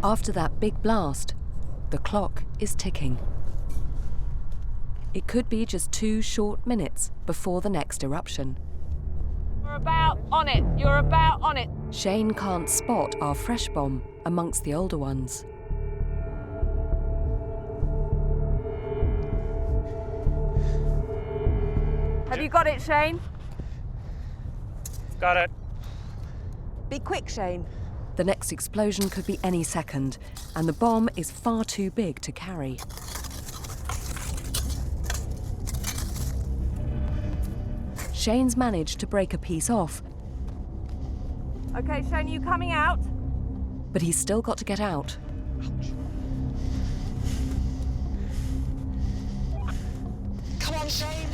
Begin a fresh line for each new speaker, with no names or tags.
After that big blast, the clock is ticking. It could be just 2 short minutes before the next eruption.
You're about on it. You're about on it.
Shane can't spot our fresh bomb amongst the older ones.
Have you got it, Shane?
Got it.
Be quick, Shane.
The next explosion could be any second, and the bomb is far too big to carry. Shane's managed to break a piece off,
Okay, Shane, you coming out?
but he's still got to get out.
Come on, Shane.